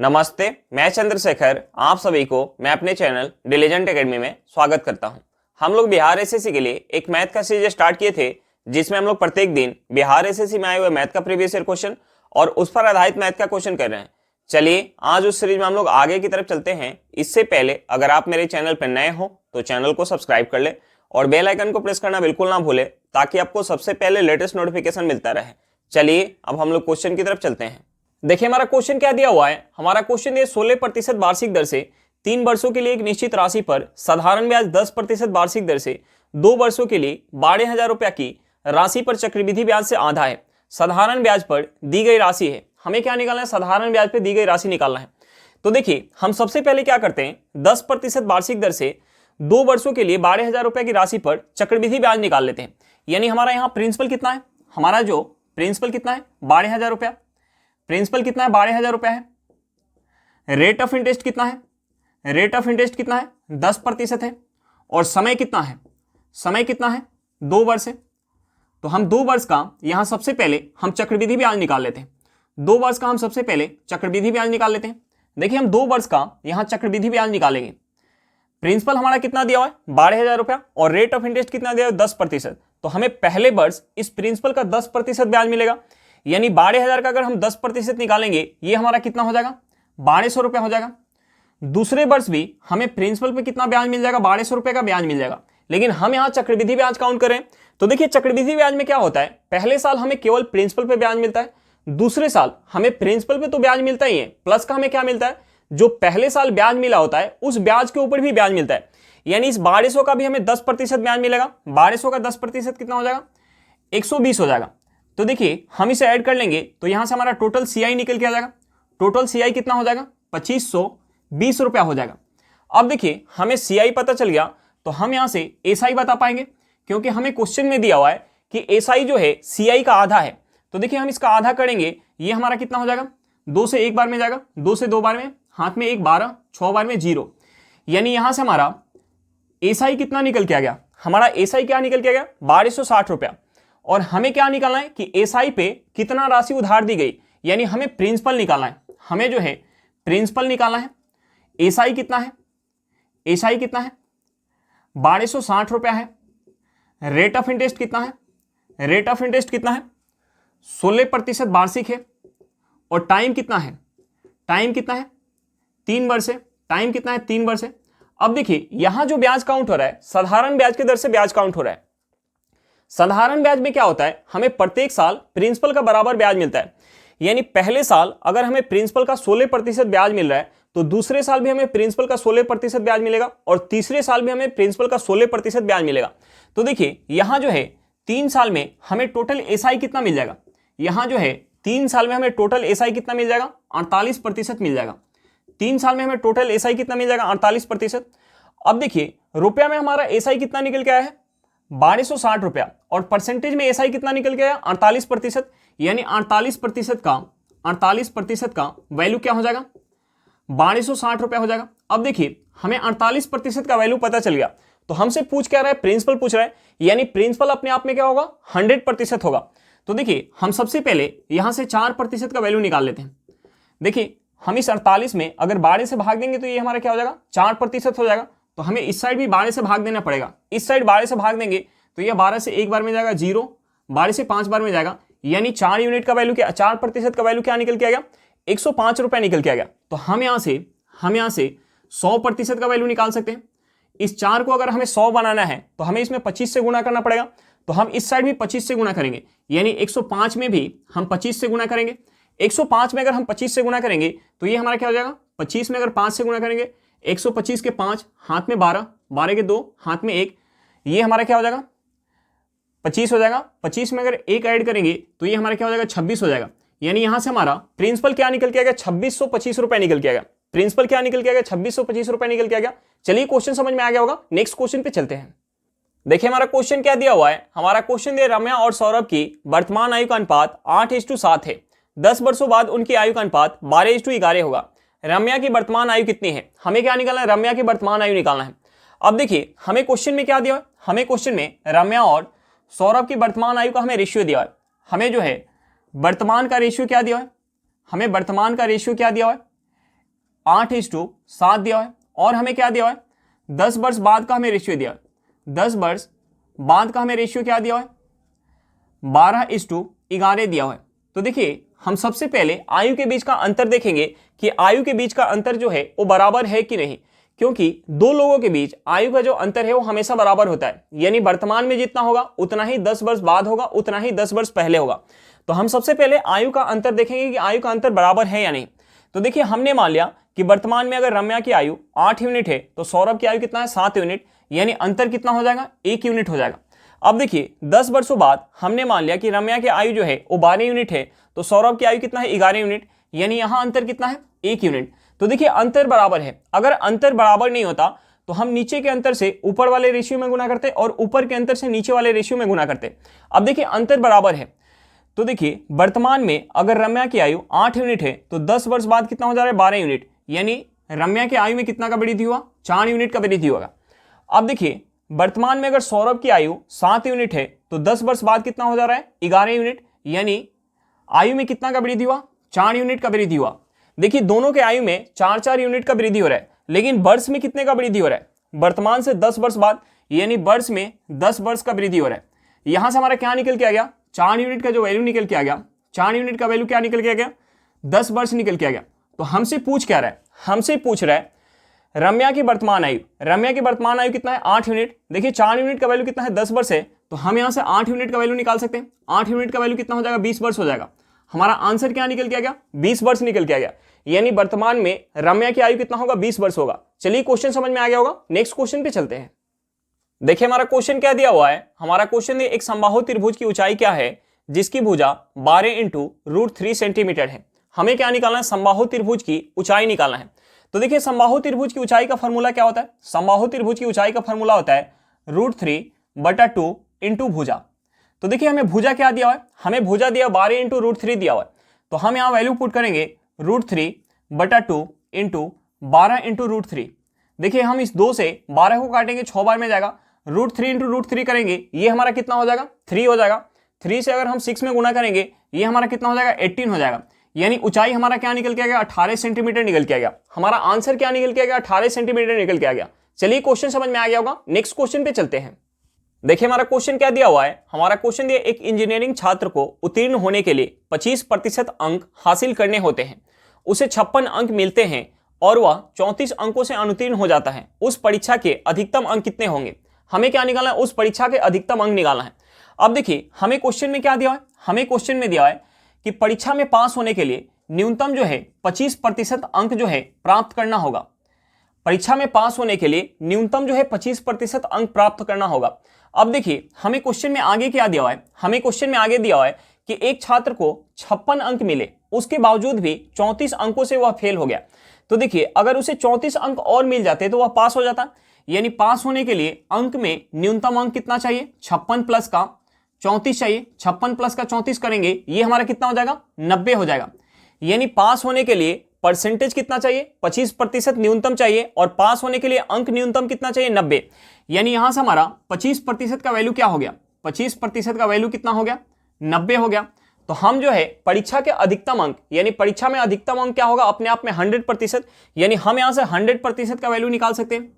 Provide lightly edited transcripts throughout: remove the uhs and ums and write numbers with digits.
नमस्ते, मैं चंद्रशेखर आप सभी को मैं अपने चैनल डिलीजेंट एकेडमी में स्वागत करता हूं। हम लोग बिहार एसएससी के लिए एक मैथ का सीरीज स्टार्ट किए थे, जिसमें हम लोग प्रत्येक दिन बिहार एसएससी में आए हुए मैथ का प्रीवियस ईयर क्वेश्चन और उस पर आधारित मैथ का क्वेश्चन कर रहे हैं। चलिए आज उस सीरीज में हम लोग आगे की तरफ चलते हैं। इससे पहले अगर आप मेरे चैनल पर नए हो तो चैनल को सब्सक्राइब कर ले और बेल आइकन को प्रेस करना बिल्कुल ना भूले, ताकि आपको सबसे पहले लेटेस्ट नोटिफिकेशन मिलता रहे। चलिए अब हम लोग क्वेश्चन की तरफ चलते हैं। देखिए हमारा क्वेश्चन क्या दिया हुआ है। हमारा क्वेश्चन है 16% वार्षिक दर से 3 वर्षों के लिए एक निश्चित राशि पर साधारण ब्याज 10% वार्षिक दर से 2 वर्षों के लिए 12,000 रुपया की राशि पर चक्रवृद्धि ब्याज से आधा है। साधारण ब्याज पर दी गई राशि है। हमें क्या निकालना है? साधारण ब्याज पर दी गई राशि निकालना है। तो देखिए हम सबसे पहले क्या करते हैं, 10% वार्षिक दर से 2 वर्षों के लिए 12,000 रुपया की राशि पर चक्रवृद्धि ब्याज निकाल लेते हैं। यानी हमारा यहाँ प्रिंसिपल कितना है? हमारा जो प्रिंसिपल कितना है? 12,000 रुपया। प्रिंसिपल कितना है? 12,000 रुपया है। रेट ऑफ इंटरेस्ट कितना है? रेट ऑफ इंटरेस्ट कितना है? 10% है। और समय कितना है? समय कितना है? 2 वर्ष है। तो हम 2 वर्ष का यहां सबसे पहले हम चक्रवृद्धि ब्याज निकाल लेते हैं। 2 वर्ष का हम सबसे पहले चक्रवृद्धि ब्याज निकाल लेते हैं। देखिए हम 2 वर्ष का यहां चक्रवृद्धि ब्याज निकालेंगे। प्रिंसिपल हमारा कितना दिया हुआ है? 12,000 रुपया। और रेट ऑफ इंटरेस्ट कितना दिया हुआ है? 10%। तो हमें पहले वर्ष इस प्रिंसिपल का 10% ब्याज मिलेगा। यानी 12,000 का अगर हम 10% निकालेंगे, ये हमारा कितना हो जाएगा? 1,200 रुपया हो जाएगा। दूसरे वर्ष भी हमें प्रिंसिपल पे कितना ब्याज मिल जाएगा? 1,200 रुपये का ब्याज मिल जाएगा। लेकिन हम यहाँ चक्रवृद्धि ब्याज काउंट करें तो देखिए चक्रवृद्धि ब्याज में क्या होता है, पहले साल हमें केवल प्रिंसिपल पे ब्याज मिलता है, दूसरे साल हमें प्रिंसिपल पे तो ब्याज मिलता ही है, प्लस का हमें क्या मिलता है, जो पहले साल ब्याज मिला होता है उस ब्याज के ऊपर भी ब्याज मिलता है। यानी इस 1,200 का भी हमें 10% ब्याज मिलेगा। 1,200 का 10% कितना हो जाएगा? 120 हो जाएगा। तो देखिए हम इसे ऐड कर लेंगे तो यहां से हमारा टोटल सीआई निकल के आ जाएगा। टोटल सीआई कितना हो जाएगा? 2,520 रुपया हो जाएगा। अब देखिए हमें सीआई पता चल गया तो हम यहां से एसआई बता पाएंगे, क्योंकि हमें क्वेश्चन में दिया हुआ है कि एसआई जो है सीआई का आधा है। तो देखिए हम इसका आधा करेंगे, ये हमारा कितना हो जाएगा? 2 से 1 बार में जाएगा, 2 से 2 बार में, हाथ में 1 12, 6 बार में 0। यानी यहां से हमारा एसआई कितना निकल के आ गया? हमारा एसआई क्या निकल के आ गया? 1,260 रुपया। और हमें क्या निकालना है कि एसआई पे कितना राशि उधार दी गई, यानी हमें प्रिंसिपल निकालना है। हमें जो है प्रिंसिपल निकालना है। एसआई कितना है? एसआई कितना है? 1,260 रुपया है। रेट ऑफ इंटरेस्ट कितना है? रेट ऑफ इंटरेस्ट कितना है? 16% वार्षिक है। और टाइम कितना है? टाइम कितना है? 3 वर्ष है। टाइम कितना है? 3 वर्ष है। अब देखिए यहां जो ब्याज काउंट हो रहा है, साधारण ब्याज के दर से ब्याज काउंट हो रहा है। साधारण ब्याज में क्या होता है, हमें प्रत्येक साल प्रिंसिपल का बराबर ब्याज मिलता है। यानी पहले साल अगर हमें प्रिंसिपल का 16% ब्याज मिल रहा है तो दूसरे साल भी हमें प्रिंसिपल का 16% ब्याज मिलेगा और तीसरे साल भी हमें प्रिंसिपल का 16% ब्याज मिलेगा। तो देखिए यहां जो है 3 साल में हमें टोटल एसआई कितना मिल जाएगा? यहां जो है 3 साल में हमें टोटल एसआई कितना मिल जाएगा? 48% मिल जाएगा। 3 साल में हमें टोटल एसआई कितना मिल जाएगा? 48%। अब देखिए रुपया में हमारा एसआई कितना निकल के आया है? 1,260 रुपया। और परसेंटेज में एसआई कितना निकल के आया? 48%। यानी 48% का वैल्यू क्या हो जाएगा? 1,260 रुपया हो जाएगा। अब देखिए हमें 48% का वैल्यू पता चल गया, तो हमसे पूछ क्या रहा है? प्रिंसिपल पूछ रहा है। यानी प्रिंसिपल अपने आप में क्या होगा? 100% होगा। तो देखिए हम सबसे पहले यहां से 4% का वैल्यू निकाल लेते हैं। देखिए हम इस 48 में अगर 12 से भाग देंगे तो ये हमारा क्या हो जाएगा? 4% हो जाएगा। तो हमें इस साइड भी 12 से भाग देना पड़ेगा। इस साइड 12 से भाग देंगे तो ये 12 से 1 बार में जाएगा 0, 12 से 5 बार में जाएगा। यानी 4 यूनिट का वैल्यू क्या, 4% का वैल्यू क्या निकल के आ गया? 105 रुपया निकल के आ गया। तो हम यहां से 100% का वैल्यू निकाल सकते हैं। इस 4 को अगर हमें 100 बनाना है तो हमें इसमें 25 से गुणा करना पड़ेगा। तो हम इस साइड भी 25 से गुणा करेंगे। यानी 105 में भी हम 25 से गुणा करेंगे। 105 में अगर हम 25 से गुणा करेंगे तो ये हमारा क्या हो जाएगा? 25 में अगर 5 से गुणा करेंगे, 125 के 5, हाथ में 12, 12 के 2, हाथ में 1, ये हमारा क्या हो जाएगा? 25 हो जाएगा। 25 में अगर 1 ऐड करेंगे तो ये हमारा क्या हो जाएगा? 26 हो जाएगा। यानी यहां से हमारा प्रिंसिपल क्या निकल के आ गया? 2,625 रुपया निकल के आ गया। प्रिंसिपल क्या निकल के आ गया? 2,625 रुपया निकल के आ गया। चलिए क्वेश्चन समझ में आ गया होगा। नेक्स्ट क्वेश्चन पे चलते हैं। देखिए हमारा क्वेश्चन क्या दिया हुआ है। हमारा क्वेश्चन दिया रम्या और सौरभ की वर्तमान आयु का अनुपात 8:7 है। 10 वर्षों बाद उनकी आयु का अनुपात 12:11 होगा। रम्या की वर्तमान आयु कितनी है? हमें क्या निकालना है? रम्या की वर्तमान आयु निकालना है। अब देखिए हमें क्वेश्चन में क्या दिया है? हमें क्वेश्चन में रम्या और सौरभ की वर्तमान आयु का हमें रेशियो दिया है। हमें जो है वर्तमान का रेशियो क्या दिया है? हमें वर्तमान का रेशियो क्या दिया है? 8:7 दिया हुआ है, और हमें क्या दिया हुआ है, 10 वर्ष बाद का हमें रेशियो दिया है। 10 वर्ष बाद का हमें रेशियो क्या दिया हुआ है, 12:11 दिया हुआ है। तो देखिए हम सबसे पहले आयु के बीच का अंतर देखेंगे कि आयु के बीच का अंतर जो है वो बराबर है कि नहीं, क्योंकि दो लोगों के बीच आयु का जो अंतर है वो हमेशा बराबर होता है, यानी वर्तमान में जितना होगा उतना ही 10 वर्ष बाद होगा, उतना ही 10 वर्ष पहले होगा। तो हम सबसे पहले आयु का अंतर देखेंगे कि आयु का अंतर बराबर है या नहीं। तो देखिए हमने मान लिया कि वर्तमान में अगर रम्या की आयु 8 यूनिट है तो सौरभ की आयु कितना है, 7 यूनिट, यानी अंतर कितना हो जाएगा, 1 यूनिट हो जाएगा। अब देखिए 10 वर्षों बाद हमने मान लिया कि रम्या की आयु जो है वो 12 यूनिट है, तो सौरभ की आयु कितना है, 11 यूनिट, यानी यहां अंतर कितना है, 1 यूनिट। तो देखिए अंतर बराबर है। अगर अंतर बराबर नहीं होता तो हम नीचे के अंतर से ऊपर वाले रेशियो में गुना करते और ऊपर के अंतर से नीचे वाले रेशियो में गुना करते। अब देखिए अंतर बराबर है, तो देखिए वर्तमान में अगर रम्या की आयु 8 यूनिट है तो 10 वर्ष बाद कितना हो जा रहा है, 12 यूनिट, यानी रम्या की आयु में कितना का वृद्धि हुआ, 4 यूनिट का वृद्धि होगा। अब देखिए वर्तमान में अगर सौरभ की आयु 7 यूनिट है तो 10 वर्ष बाद कितना हो जा रहा है, 11 यूनिट, यानी आयु में कितना का वृद्धि हुआ, 4 यूनिट का वृद्धि हुआ। देखिए दोनों के आयु में 4-4 यूनिट का वृद्धि हो रहा है, लेकिन वर्ष में कितने का वृद्धि हो रहा है, वर्तमान से 10 वर्ष बाद, यानी वर्ष में 10 वर्ष का वृद्धि हो रहा है। यहां से हमारा क्या निकल के आ गया, 4 यूनिट का जो वैल्यू निकल के आ गया, 4 यूनिट का वैल्यू क्या निकल के आ गया, 10 वर्ष निकल के आ गया। तो हमसे पूछ क्या रहा है, हमसे पूछ रहा है रम्या की वर्तमान आयु, रम्या की वर्तमान आयु कितना है, 8 यूनिट। देखिए 4 यूनिट का वैल्यू कितना है, 10 वर्ष है, तो हम यहां से 8 यूनिट का वैल्यू निकाल सकते हैं। 8 यूनिट का वैल्यू कितना हो जाएगा, 20 वर्ष हो जाएगा। हमारा आंसर क्या निकल के आ गया, 20 वर्ष निकल के आ गया, यानी वर्तमान में रम्या की आयु कितना होगा, 20 वर्ष होगा। चलिए क्वेश्चन समझ में आ गया होगा, नेक्स्ट क्वेश्चन पे चलते हैं। देखिए हमारा क्वेश्चन क्या दिया हुआ है, हमारा क्वेश्चन एक समबाहु त्रिभुज की ऊंचाई क्या है जिसकी भुजा 12 × √3 सेंटीमीटर है। हमें क्या निकालना है, समबाहु त्रिभुज की ऊंचाई निकालना है। तो देखिए समबाहु त्रिभुज की ऊंचाई का फॉर्मूला क्या होता है, समबाहु त्रिभुज की ऊंचाई का फॉर्मूला होता है √3/2 × भुजा। तो देखिए हमें भुजा क्या दिया हुआ है, हमें भुजा दिया 12 × √3 दिया हुआ है, तो हम यहाँ वैल्यू पुट करेंगे √3/2 × 12 × √3। देखिए हम इस 2 से 12 को काटेंगे 6 बार में जाएगा, √3 × √3 करेंगे, ये हमारा कितना हो जाएगा, 3 हो जाएगा। 3 से अगर हम 6 में गुना करेंगे ये हमारा कितना हो जाएगा, 18 हो जाएगा, यानी ऊंचाई हमारा क्या निकल के आ गया, 18 सेंटीमीटर निकल के आ गया। हमारा आंसर क्या निकल के आ गया, 18 सेंटीमीटर निकल के आ गया। चलिए क्वेश्चन समझ में आ गया होगा, नेक्स्ट क्वेश्चन पे चलते हैं। देखिए हमारा क्वेश्चन क्या दिया हुआ है, हमारा क्वेश्चन दिया एक इंजीनियरिंग छात्र को उत्तीर्ण होने के लिए 25% अंक हासिल करने होते हैं, उसे 56 अंक मिलते हैं और वह 34 अंकों से अनुत्तीर्ण हो जाता है। उस परीक्षा के अधिकतम अंक कितने होंगे। हमें क्या निकालना है, उस परीक्षा के अधिकतम अंक निकालना है। अब देखिए हमें क्वेश्चन में क्या दिया है, हमें क्वेश्चन में दिया है कि परीक्षा में पास होने के लिए न्यूनतम जो है 25% अंक जो है प्राप्त करना होगा। परीक्षा में पास होने के लिए न्यूनतम जो है 25% अंक प्राप्त करना होगा। अब देखिए हमें क्वेश्चन में आगे क्या दिया हुआ है, हमें क्वेश्चन में आगे दिया हुआ है कि एक छात्र को 56 अंक मिले, उसके बावजूद भी 34 अंकों से वह फेल हो गया। तो देखिए अगर उसे 34 अंक और मिल जाते तो वह पास हो जाता, यानी पास होने के लिए अंक में न्यूनतम अंक कितना चाहिए, 56 प्लस का 34 चाहिए। 56 प्लस का 34 करेंगे ये हमारा कितना हो जाएगा, 90 हो जाएगा। यानी पास होने के लिए परसेंटेज कितना चाहिए, 25% न्यूनतम चाहिए, और पास होने के लिए अंक न्यूनतम कितना चाहिए, 90। यानी यहां से हमारा 25% का वैल्यू क्या हो गया, 25% का वैल्यू कितना हो गया, 90 हो गया। तो हम जो है परीक्षा के अधिकतम अंक, यानी परीक्षा में अधिकतम अंक क्या होगा, अपने आप में 100%, यानी हम यहां से 100% का वैल्यू निकाल सकते हैं।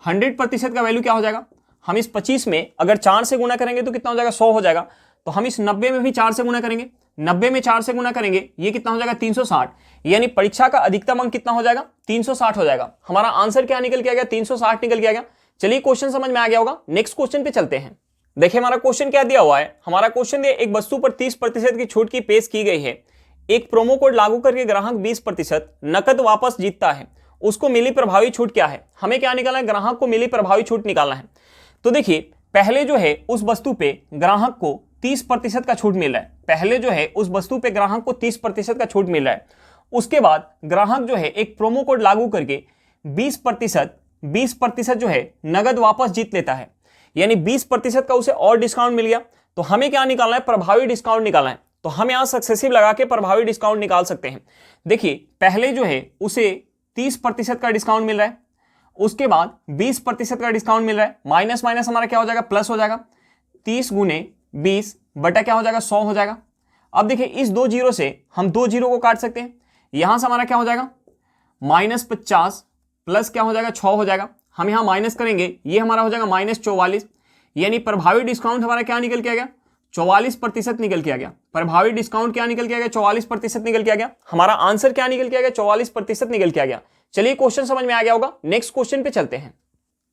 100% का वैल्यू क्या हो जाएगा, हम इस 25 में अगर 4 से गुना करेंगे तो कितना हो जाएगा, 100 हो जाएगा। तो हम इस 90 में भी 4 से गुना करेंगे, 90 में 4 से गुना करेंगे ये कितना हो जाएगा, 360। यानी परीक्षा का अधिकतम अंक कितना हो जाएगा, 360 हो जाएगा। हमारा आंसर क्या निकल के आ गया, 360 निकल के आ गया। चलिए क्वेश्चन समझ में आ गया होगा, नेक्स्ट क्वेश्चन पे चलते हैं। देखिए हमारा क्वेश्चन क्या दिया हुआ है, हमारा क्वेश्चन दिया एक वस्तु पर 30% की छूट की पेश की गई है, एक प्रोमो कोड लागू करके ग्राहक 20% नकद वापस जीतता है, उसको मिली प्रभावी छूट क्या है। हमें क्या निकालना है, ग्राहक को मिली प्रभावी छूट निकालना है। तो देखिए पहले जो है उस वस्तु पे ग्राहक को 30% का छूट मिल रहा है, पहले जो है उस वस्तु पे ग्राहक को 30% का छूट मिल रहा है। उसके बाद ग्राहक जो है एक प्रोमो कोड लागू करके 20% जो है नगद वापस जीत लेता है, यानी 20% का उसे और डिस्काउंट मिल गया। तो हमें क्या निकालना है, प्रभावी डिस्काउंट निकालना है। तो हम यहां सक्सेसिव लगा के प्रभावी डिस्काउंट निकाल सकते हैं। देखिए पहले जो है उसे 30% का डिस्काउंट मिल रहा है, उसके बाद 20% का डिस्काउंट मिल रहा है, माइनस माइनस हमारा क्या हो जाएगा, प्लस हो जाएगा। 30 × 20 बटा क्या हो जाएगा, 100 हो जाएगा। अब देखिए इस 2 जीरो से हम 2 जीरो को काट सकते हैं, यहां से हमारा क्या हो जाएगा, -50 प्लस क्या हो जाएगा 6 हो जाएगा, हम यहाँ माइनस करेंगे, ये हमारा हो जाएगा -44, यानी प्रभावी डिस्काउंट हमारा क्या निकल के आ गया 44% निकल के आ गया। प्रभावी डिस्काउंट क्या निकल के आ गया 44% निकल के आ गया। हमारा आंसर क्या निकल के आ गया 44% निकल के आ गया। चलिए क्वेश्चन समझ में आ गया होगा, नेक्स्ट क्वेश्चन पे चलते हैं।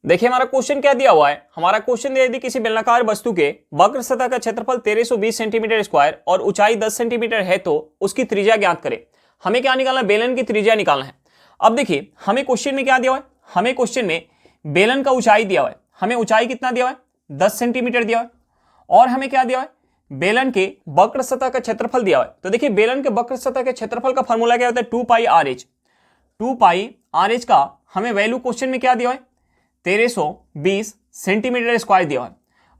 देखिए हमारा क्वेश्चन क्या दिया हुआ है, हमारा क्वेश्चन दिया यदि किसी बेलनाकार वस्तु के वक्र सतह का क्षेत्रफल 1320 सेंटीमीटर स्क्वायर और ऊंचाई 10 सेंटीमीटर है तो उसकी त्रिज्या ज्ञात करें। हमें क्या निकालना है, बेलन की त्रिज्या निकालना है। अब देखिए हमें क्वेश्चन में क्या दिया हुआ है, हमें क्वेश्चन में बेलन का ऊंचाई दिया हुआ है, हमें ऊंचाई कितना दिया हुआ है 10 सेंटीमीटर दिया हुआ है, और हमें क्या दिया हुआ है बेलन के वक्र सतह का क्षेत्रफल दिया हुआ है। तो देखिए बेलन के वक्र सतह के क्षेत्रफल का फॉर्मूला क्या होता है 2πr/h। 2πr/h का हमें वैल्यू क्वेश्चन में क्या दिया है 1320 सेंटीमीटर स्क्वायर दिया है।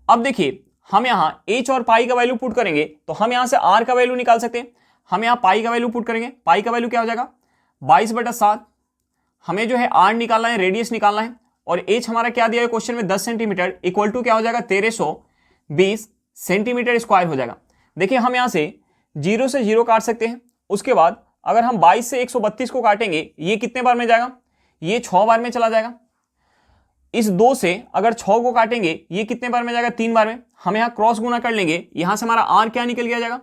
अब देखिए हम यहाँ h और पाई का वैल्यू पुट करेंगे तो हम यहाँ से r का वैल्यू निकाल सकते हैं। हम यहाँ पाई का वैल्यू पुट करेंगे, पाई का वैल्यू क्या हो जाएगा 22/7। हमें जो है r निकालना है, रेडियस निकालना है, और h हमारा क्या दिया है क्वेश्चन में 10 सेंटीमीटर, इक्वल टू क्या हो जाएगा 1320 सेंटीमीटर स्क्वायर हो जाएगा। देखिए हम यहाँ से 0 से 0 काट सकते हैं। उसके बाद अगर हम 22 से 132 को काटेंगे, ये कितने बार में जाएगा, ये 6 बार में चला जाएगा। इस 2 से अगर 6 को काटेंगे, ये कितने बार में जाएगा 3 बार में। हम यहाँ क्रॉस गुना कर लेंगे, यहाँ से हमारा r क्या निकल के आ जाएगा,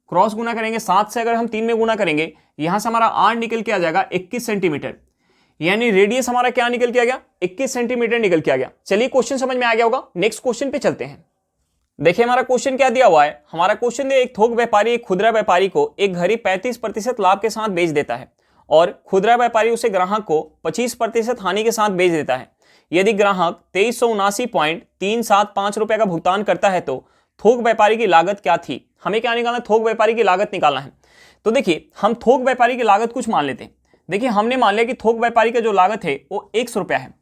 क्रॉस गुना करेंगे 7 से अगर हम 3 में गुना करेंगे, यहाँ से हमारा r निकल के आ जाएगा 21 सेंटीमीटर, यानी रेडियस हमारा क्या निकल के आ गया 21 सेंटीमीटर निकल के आ गया। चलिए क्वेश्चन समझ में आ गया होगा, नेक्स्ट क्वेश्चन पे चलते हैं। देखिए हमारा क्वेश्चन क्या दिया हुआ है, हमारा क्वेश्चन दिया एक थोक व्यापारी एक खुदरा व्यापारी को एक घड़ी 35% लाभ के साथ बेच देता है और खुदरा व्यापारी उसे ग्राहक को 25% हानि के साथ बेच देता है। यदि ग्राहक 2379.375 रुपए का भुगतान करता है तो थोक व्यापारी की लागत क्या थी। हमें क्या निकालना है, थोक व्यापारी की लागत निकालना है। तो देखिए हम थोक व्यापारी की लागत कुछ मान लेते हैं। देखिए हमने मान लिया कि थोक व्यापारी का जो लागत है वो 100 रुपया है।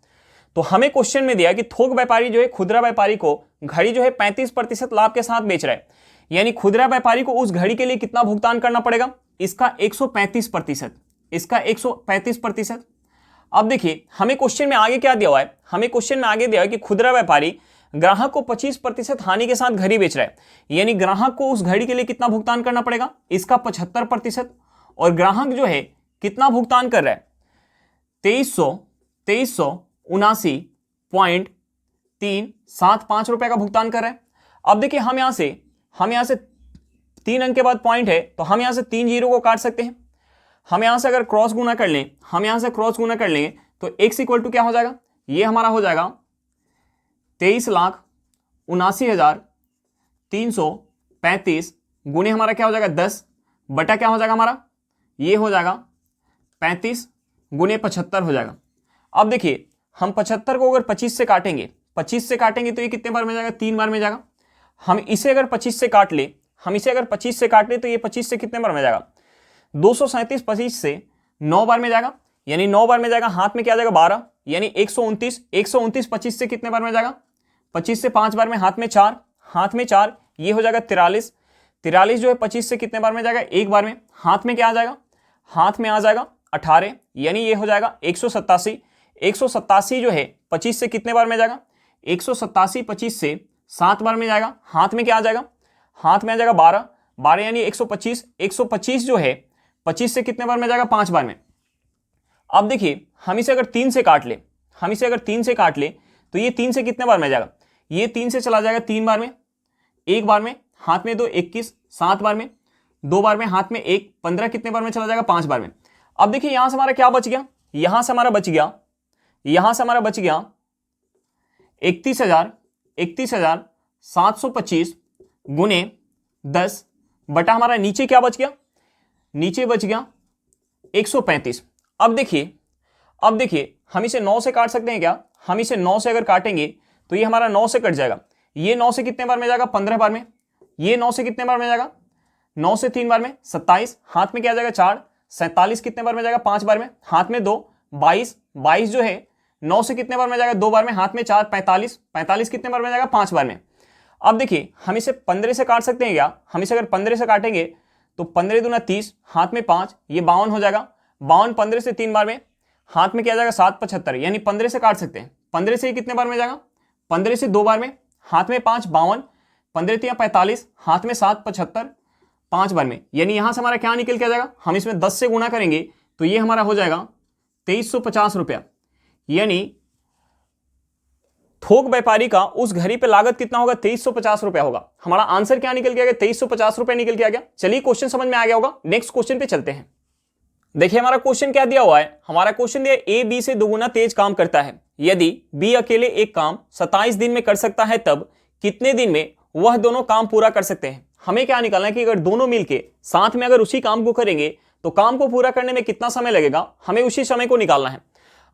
तो हमें क्वेश्चन में दिया कि थोक व्यापारी जो है खुदरा व्यापारी को घड़ी जो है 35% लाभ के साथ बेच रहा है, यानी खुदरा व्यापारी को उस घड़ी के लिए कितना भुगतान करना पड़ेगा, इसका 135%, इसका 135%। अब देखिए हमें क्वेश्चन में आगे क्या दिया हुआ है, हमें क्वेश्चन में आगे दिया है कि खुदरा व्यापारी ग्राहक को 25% हानि के साथ घड़ी बेच रहा है, यानी ग्राहक को उस घड़ी के लिए कितना भुगतान करना पड़ेगा, इसका 75%। और ग्राहक जो है कितना भुगतान कर रहा है 2379.375 रुपए का भुगतान कर रहा है। अब देखिए हम यहां से 3 अंक के बाद पॉइंट है तो हम यहां से 3 जीरो को काट सकते हैं। हम यहां से अगर क्रॉस गुना कर लें, हम यहां से क्रॉस गुना कर लेंगे तो x इक्वल टू क्या हो जाएगा, ये हमारा हो जाएगा 23,79,335 गुने हमारा क्या हो जाएगा 10 बटा क्या हो जाएगा हमारा, ये हो जाएगा 35 गुने 75 हो जाएगा। अब देखिए हम 75 को अगर 25 से काटेंगे, 25 से काटेंगे तो ये कितने बार में जाएगा, 3 बार में जाएगा। हम इसे अगर 25 से काट ले, हम इसे अगर 25 से काट ले तो ये 25 से कितने बार में जाएगा 237, 25 से 9 बार में जाएगा, यानी 9 बार में जाएगा। हाथ में क्या जाएगा 12, यानी 129, 25 से कितने बार में जाएगा 25 से 5 बार में, हाथ में 4, हाथ में 4, ये हो जाएगा 43, 43 जो है 25 से कितने बार में जाएगा, एक बार में। हाथ में क्या आ जाएगा, हाथ में आ जाएगा 18, यानी ये हो जाएगा 187, 187 जो है 25 से कितने बार में जाएगा 187, 25 से 7 बार में जाएगा। हाथ में क्या आ जाएगा, हाथ में आ जाएगा 12, 12 यानी 125, 125 जो है 25 से कितने बार में जाएगा 5 बार में। अब देखिए हम इसे अगर 3 से काट ले, हम इसे अगर 3 से काट ले तो ये 3 से कितने बार में जाएगा, ये 3 से चला जाएगा 3 बार में, एक बार में, हाथ में 2, 21, 7 बार में, 2 बार में, हाथ में 1, 15 कितने बार में चला जाएगा 5 बार में। अब देखिए यहां से हमारा क्या बच गया, यहां से हमारा बच गया, यहां से हमारा बच गया 31,725 गुने 10 बटा हमारा नीचे क्या बच गया, नीचे बच गया 135। अब देखिए हम इसे 9 से काट सकते हैं क्या, हम इसे 9 से अगर काटेंगे तो ये हमारा 9 से कट जाएगा। ये 9 से कितने बार में जाएगा 15 बार में, ये 9 से कितने बार में जाएगा 9 से 3 बार में 27, हाथ में क्या जाएगा 4, 47 कितने बार में जाएगा 5 बार में, हाथ में 2, 22, 22 जो है 9 से कितने बार में जाएगा 2 बार में, हाथ में 4, 45, 45 कितने बार में जाएगा 5 बार में। अब देखिए हम इसे 15 से काट सकते हैं क्या, हम इसे अगर 15 से काटेंगे तो 15 दूना 30, हाथ में 5, ये 52 हो जाएगा। 52 15 से 3 बार में, हाथ में क्या जाएगा 7, 75, यानी 15 से काट सकते हैं। 15 से कितने बार में जाएगा 15 से 2 बार में, हाथ में 5, 52, 15 3 45, हाथ में 7, 75, 5 बार में, यानी यहां से हमारा क्या निकल के आ जाएगा, हम इसमें 10 से गुना करेंगे तो ये हमारा हो जाएगा 2350 रुपया, यानी थोक व्यापारी का उस घड़ी पे लागत कितना होगा? 2350 रुपया होगा। हमारा आंसर क्या निकल के आ गया? 2350 रुपया निकल के आ गया। चलिए क्वेश्चन समझ में आ गया होगा। नेक्स्ट क्वेश्चन पे चलते हैं। देखिए हमारा क्वेश्चन क्या दिया हुआ है। हमारा क्वेश्चन दिया ए बी से दोगुना तेज काम करता है। यदि बी अकेले एक काम 27 दिन में कर सकता है तब कितने दिन में वह दोनों काम पूरा कर सकते हैं? हमें क्या निकालना है कि अगर दोनों मिलके साथ में अगर उसी काम को करेंगे तो काम को पूरा करने में कितना समय लगेगा, हमें उसी समय को निकालना है।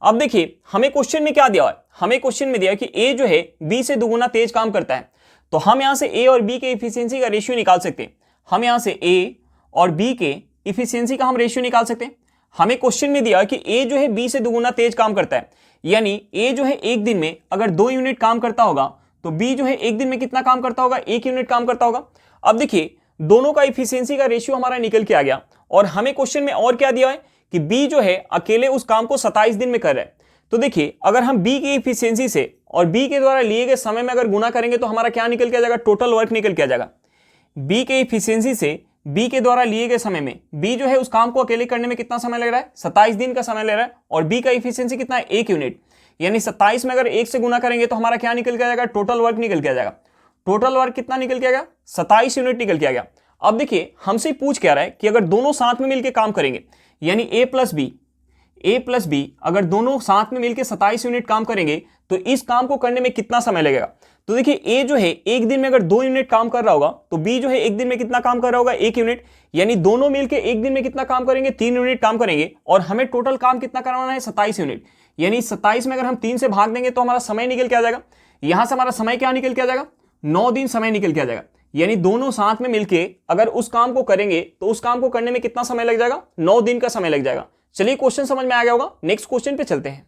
अब देखिए हमें क्वेश्चन में क्या दिया है, हमें क्वेश्चन में दिया है कि ए जो है बी से दोगुना तेज काम करता है, तो हम यहां से ए और बी के इफिशियंसी का रेशियो निकाल सकते हैं। हम यहां से ए और बी के इफिशियंसी का हम रेशियो निकाल सकते हैं। हमें क्वेश्चन में दिया कि ए जो है बी से दोगुना तेज काम करता है, यानी ए जो है एक दिन में अगर 2 यूनिट काम करता होगा तो बी जो है एक दिन में कितना काम करता होगा? 1 यूनिट काम करता होगा। अब देखिए दोनों का इफिशियंसी का रेशियो हमारा निकल के आ गया। और हमें क्वेश्चन में और क्या दिया है कि बी जो है अकेले उस काम को 27 दिन में कर रहा है। तो देखिए अगर हम बी की इफिशियंसी से और बी के द्वारा लिए गए समय में अगर गुना करेंगे तो हमारा क्या निकल के आ जाएगा? टोटल वर्क निकल के आ जाएगा। बी के इफिशियंसी से बी के द्वारा लिए गए समय में बी जो है उस काम को अकेले करने में कितना समय लग रहा है? 27 दिन का समय ले रहा है। और बी का इफिशियंसी कितना है? 1 यूनिट, यानी 27 में अगर 1 से गुना करेंगे तो हमारा क्या निकल के आ जाएगा? टोटल वर्क निकल के आ जाएगा। टोटल वर्क कितना निकल के आ गया? 27 यूनिट निकल के आ गया। अब देखिए हमसे पूछ क्या रहा है कि अगर दोनों साथ में मिलकर काम करेंगे, यानी ए प्लस बी अगर दोनों साथ में मिलकर 27 यूनिट काम करेंगे तो इस काम को करने में कितना समय लगेगा? तो देखिए ए जो है एक दिन में अगर 2 यूनिट काम कर रहा होगा तो बी जो है एक दिन में कितना काम कर रहा होगा? 1 यूनिट, यानी दोनों मिलकर एक दिन में कितना काम करेंगे? 3 यूनिट काम करेंगे। और हमें टोटल काम कितना करवाना है? 27 यूनिट, यानी 27 में अगर हम 3 से भाग देंगे तो हमारा समय निकल के आ जाएगा। यहां से हमारा समय क्या निकल के आ जाएगा? 9 दिन समय निकल के आ जाएगा। यानी दोनों साथ में मिलके अगर उस काम को करेंगे तो उस काम को करने में कितना समय लग जाएगा? 9 दिन का समय लग जाएगा। चलिए क्वेश्चन समझ में आ गया होगा। नेक्स्ट क्वेश्चन पे चलते हैं।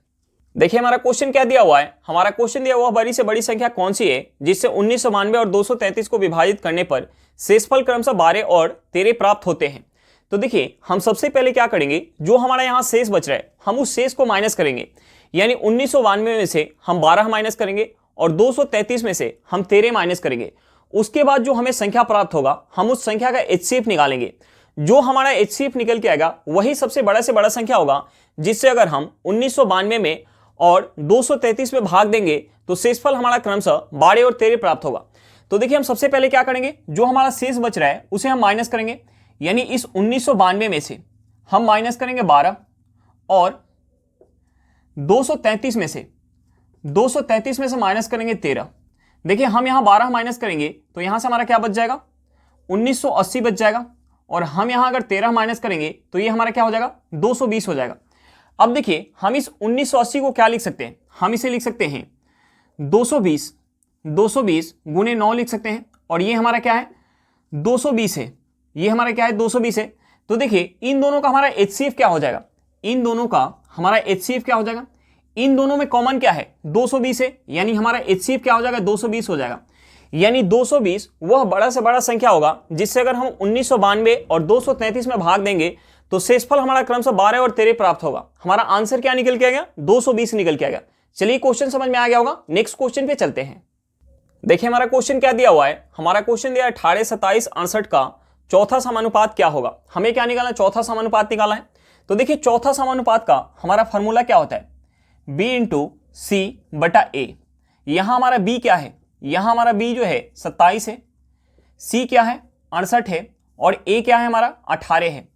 देखिए हमारा क्वेश्चन क्या दिया हुआ है। हमारा क्वेश्चन दिया हुआ बड़ी से बड़ी संख्या कौन सी है जिससे 1992 और 233 को विभाजित करने पर शेषफल क्रमशः 12 और 13 प्राप्त होते हैं। तो देखिए हम सबसे पहले क्या करेंगे, जो हमारा यहाँ शेष बच रहा है हम उस शेष को माइनस करेंगे। यानी 1992 में से हम 12 माइनस करेंगे और 233 में से हम 13 माइनस करेंगे। उसके बाद जो हमें संख्या प्राप्त होगा हम उस संख्या का एचसीएफ निकालेंगे। जो हमारा एचसीएफ निकल के आएगा वही सबसे बड़ा से बड़ा संख्या होगा, जिससे अगर हम 1992 में और 233 में भाग देंगे तो शेषफल हमारा क्रमशः 12 और 13 प्राप्त होगा। तो देखिए हम सबसे पहले क्या करेंगे, जो हमारा शेष बच रहा है उसे हम माइनस करेंगे। यानी इस 1992 में से हम माइनस करेंगे 12 और 233 में से माइनस करेंगे 13। देखिए हम यहां 12 माइनस करेंगे तो यहां से हमारा क्या बच जाएगा? 1980 बच जाएगा। और हम यहां अगर 13 माइनस करेंगे तो ये हमारा क्या हो जाएगा? 220 हो जाएगा। अब देखिए हम इस 1980 को क्या लिख सकते हैं, हम इसे लिख सकते हैं 220 गुने 9 लिख सकते हैं। और ये हमारा क्या है? 220 है। ये हमारा क्या है? 220 है। तो देखिए इन दोनों का हमारा एचसीएफ क्या हो जाएगा? इन दोनों में कॉमन क्या है? 220 है, यानी हमारा एचसीएफ क्या हो जाएगा? 220 हो जाएगा। यानी 220 वह बड़ा से बड़ा संख्या होगा जिससे अगर हम 1992 और 233 में भाग देंगे तो शेषफल हमारा क्रमशः 12 और 13 प्राप्त होगा। हमारा आंसर क्या निकल के आ गया? 220 निकल के आ गया। चलिए क्वेश्चन समझ में आ गया होगा। नेक्स्ट क्वेश्चन पे चलते हैं। देखिए हमारा क्वेश्चन क्या दिया हुआ है। हमारा क्वेश्चन दिया 18, 27, 68 का चौथा समानुपात क्या होगा। हमें क्या निकालना? चौथा समानुपात निकालना है। तो देखिए चौथा समानुपात का हमारा फॉर्मूला क्या होता है? b इंटू सी बटा ए। यहां हमारा b क्या है? यहां हमारा b जो है 27 है, c क्या है? 68 है और a क्या है? हमारा 18 है।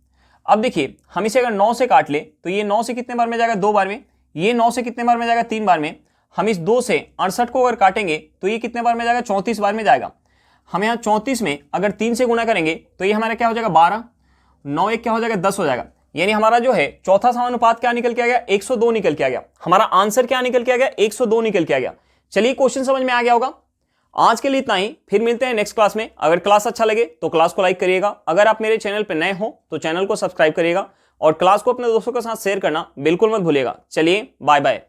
अब देखिए हम इसे अगर 9 से काट ले तो ये 9 से कितने बार में जाएगा? 2 बार में। ये 9 से कितने बार में जाएगा? 3 बार में। हम इस 2 से 68 को अगर काटेंगे तो ये कितने बार में जाएगा? 34 बार में जाएगा। हम यहाँ 34 में अगर 3 से गुना करेंगे तो ये हमारा क्या हो जाएगा? 12, 9 1 क्या हो जाएगा? 10 हो जाएगा। यानी हमारा जो है चौथा समानुपात क्या निकल के आ गया? 102 निकल के आ गया। हमारा आंसर क्या निकल के आ गया? 102 निकल के आ गया। चलिए क्वेश्चन समझ में आ गया होगा। आज के लिए इतना ही, फिर मिलते हैं नेक्स्ट क्लास में। अगर क्लास अच्छा लगे तो क्लास को लाइक करिएगा। अगर आप मेरे चैनल पर नए हो तो चैनल को सब्सक्राइब करिएगा और क्लास को अपने दोस्तों के साथ शेयर करना बिल्कुल मत भूलिएगा। चलिए बाय बाय।